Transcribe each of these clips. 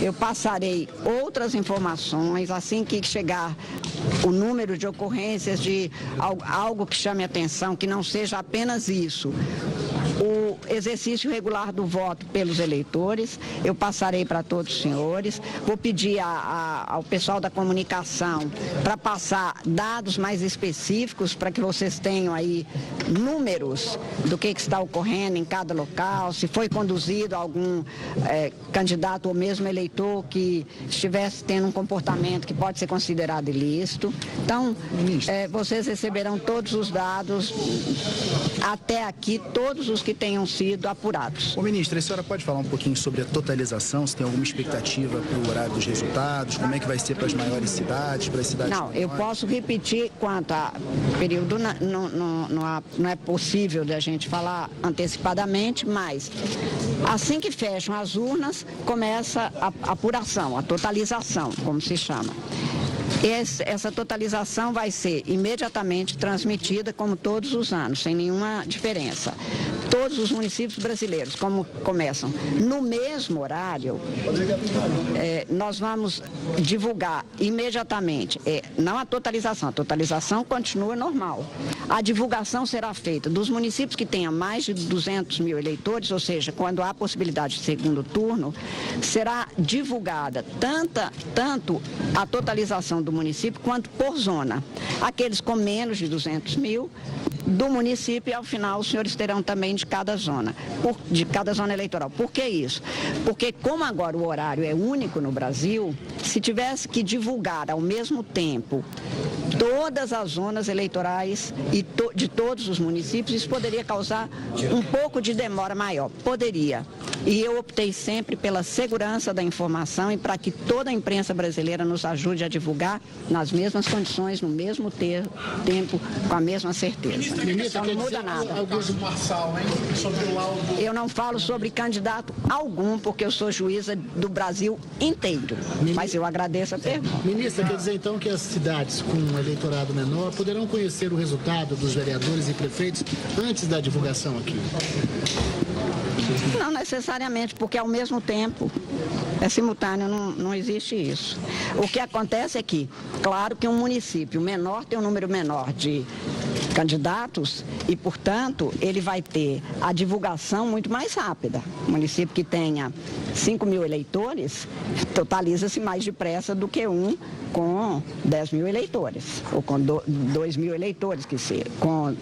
Eu passarei outras informações assim que chegar o número de ocorrências de algo que chame atenção, que não seja apenas isso. O exercício regular do voto pelos eleitores, eu passarei para todos os senhores. Vou pedir ao pessoal da comunicação para passar dados mais específicos para que vocês tenham aí números do que está ocorrendo em cada local, se foi conduzido algum candidato ou mesmo eleitor que estivesse tendo um comportamento que pode ser considerado ilícito. Então, vocês receberão todos os dados até aqui, todos os que tenham sido apurados. Ô, ministra, a senhora pode falar um pouquinho sobre a totalização, se tem alguma expectativa para o horário dos resultados, como é que vai ser para as maiores cidades, para as cidades menores? Eu posso repetir quanto a período, não é possível de a gente falar antecipadamente, mas assim que fecham as urnas, começa a apuração, a totalização, como se chama. Essa totalização vai ser imediatamente transmitida, como todos os anos, sem nenhuma diferença. Todos os municípios brasileiros, como começam no mesmo horário, nós vamos divulgar imediatamente, não a totalização continua normal. A divulgação será feita dos municípios que tenham mais de 200 mil eleitores, ou seja, quando há possibilidade de segundo turno, será divulgada tanto a totalização do município quanto por zona. Aqueles com menos de 200 mil do município e ao final os senhores terão também de cada zona eleitoral. Por que isso? Porque como agora o horário é único no Brasil, se tivesse que divulgar ao mesmo tempo todas as zonas eleitorais e de todos os municípios, isso poderia causar um pouco de demora maior. Poderia. E eu optei sempre pela segurança da informação e para que toda a imprensa brasileira nos ajude a divulgar nas mesmas condições, no mesmo tempo, com a mesma certeza. Então não muda nada. Eu não falo sobre candidato algum, porque eu sou juíza do Brasil inteiro. Mas eu agradeço a pergunta. Ministra, quer dizer então que as cidades com um eleitorado menor poderão conhecer o resultado dos vereadores e prefeitos antes da divulgação aqui? Não necessariamente, porque ao mesmo tempo é simultâneo, não existe isso. O que acontece é que, claro que um município menor tem um número menor de candidatos e, portanto, ele vai ter a divulgação muito mais rápida. Um município que tenha 5 mil eleitores, totaliza-se mais depressa do que um com 10 mil eleitores, ou com 2 mil eleitores, com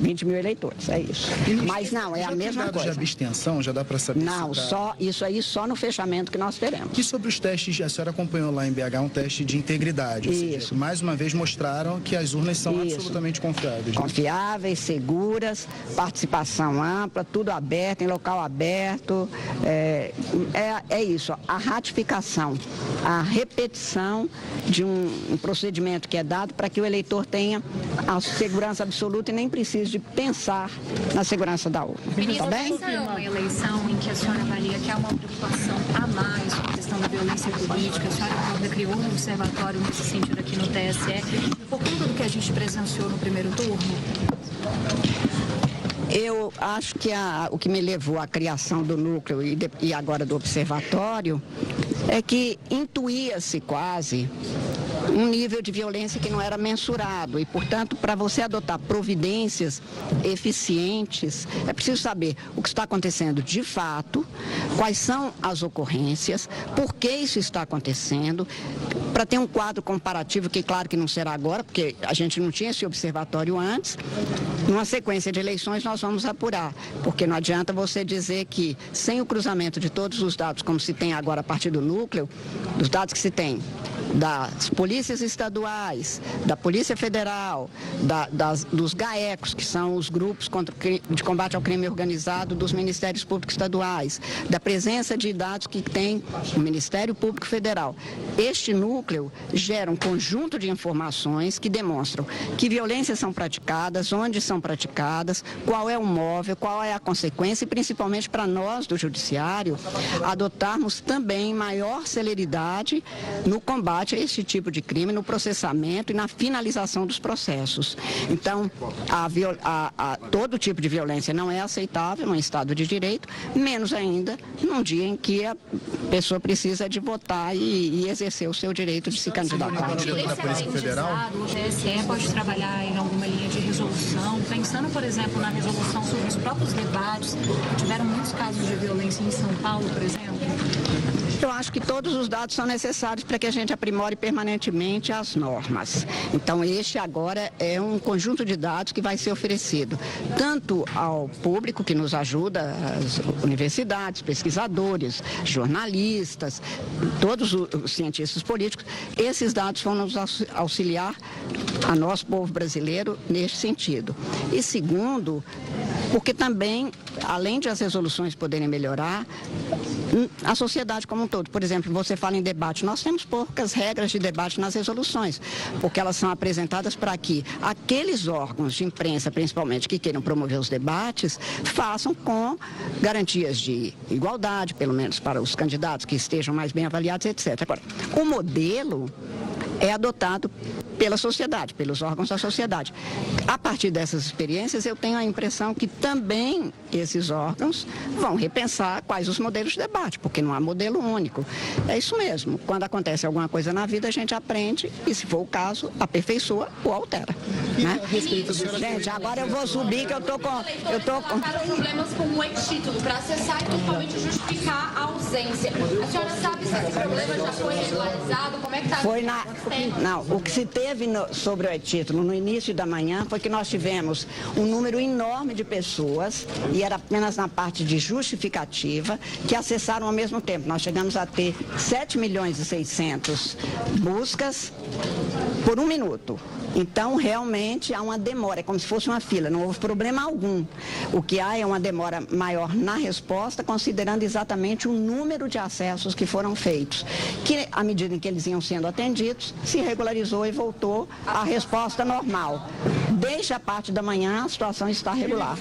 20 mil eleitores, é isso. Mas não, é a mesma coisa. Já de abstenção, já dá para saber? Não, isso aí só no fechamento que nós teremos. E sobre os testes, a senhora acompanhou lá em BH um teste de integridade, ou seja, mais uma vez mostraram que as urnas são absolutamente confiáveis. Confiáveis, seguras, participação ampla, tudo aberto, em local aberto, é isso, a ratificação, a repetição de um procedimento que é dado para que o eleitor tenha a segurança absoluta e nem precise de pensar na segurança da urna. Ministra, Tá bem? essa é uma eleição em que a senhora avalia que há uma preocupação a mais com a questão da violência política. A senhora ainda criou um observatório nesse sentido aqui no TSE. Por conta do que a gente presenciou no primeiro turno? Eu acho que o que me levou à criação do núcleo e agora do observatório é que intuía-se quase um nível de violência que não era mensurado e, portanto, para você adotar providências eficientes, é preciso saber o que está acontecendo de fato, quais são as ocorrências, por que isso está acontecendo, para ter um quadro comparativo que, claro que não será agora, porque a gente não tinha esse observatório antes. Numa sequência de eleições nós vamos apurar, porque não adianta você dizer que sem o cruzamento de todos os dados, como se tem agora a partir do núcleo, dos dados que se tem das polícias estaduais, da Polícia Federal, dos GAECos, que são os grupos de combate ao crime organizado dos Ministérios Públicos Estaduais, da presença de dados que tem o Ministério Público Federal. Este núcleo núcleo gera um conjunto de informações que demonstram que violências são praticadas, onde são praticadas, qual é o móvel, qual é a consequência e principalmente para nós do Judiciário adotarmos também maior celeridade no combate a esse tipo de crime, no processamento e na finalização dos processos. Então, todo tipo de violência não é aceitável num Estado de Direito, menos ainda num dia em que a pessoa precisa de votar e exercer o seu direito de se candidatar. O diretor da Polícia Federal? O TSE pode trabalhar em alguma linha de resolução, pensando, por exemplo, na resolução sobre os próprios debates. Tiveram muitos casos de violência em São Paulo, por exemplo. Eu acho que todos os dados são necessários para que a gente aprimore permanentemente as normas. Então, este agora é um conjunto de dados que vai ser oferecido tanto ao público que nos ajuda, as universidades, pesquisadores, jornalistas, todos os cientistas políticos. Esses dados vão nos auxiliar a nós, povo brasileiro, neste sentido. E segundo, porque também, além de as resoluções poderem melhorar, a sociedade como um todo. Por exemplo, você fala em debate, nós temos poucas regras de debate nas resoluções, porque elas são apresentadas para que aqueles órgãos de imprensa, principalmente, que queiram promover os debates, façam com garantias de igualdade, pelo menos para os candidatos que estejam mais bem avaliados, etc. Agora, o modelo é adotado pela sociedade, pelos órgãos da sociedade. A partir dessas experiências, eu tenho a impressão que também esses órgãos vão repensar quais os modelos de debate, porque não há modelo único. É isso mesmo. Quando acontece alguma coisa na vida, a gente aprende e, se for o caso, aperfeiçoa ou altera. Né? Gente, agora eu vou subir que eu tô com... problemas com o e-título para acessar e totalmente justificar a ausência. A senhora sabe se esse problema já foi regularizado? Como é que está? Não, o que se teve sobre o e-título no início da manhã foi que nós tivemos um número enorme de pessoas, e era apenas na parte de justificativa, que acessaram ao mesmo tempo. Nós chegamos a ter 7.600.000 buscas por 1 minuto. Então, realmente, há uma demora, é como se fosse uma fila, não houve problema algum. O que há é uma demora maior na resposta, considerando exatamente o número de acessos que foram feitos, que, à medida em que eles iam sendo atendidos, se regularizou e voltou à resposta normal. Desde a parte da manhã, a situação está regular.